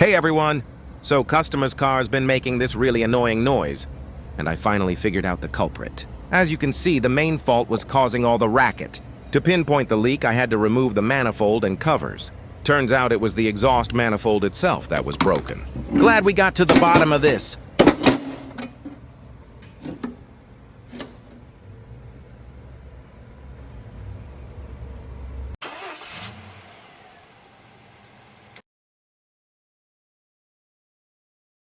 Hey everyone! So customer's car's been making this really annoying noise, and I finally figured out the culprit. As you can see, the main fault was causing all the racket. To pinpoint the leak, I had to remove the manifold and covers. Turns out it was the exhaust manifold itself that was broken. Glad we got to the bottom of this.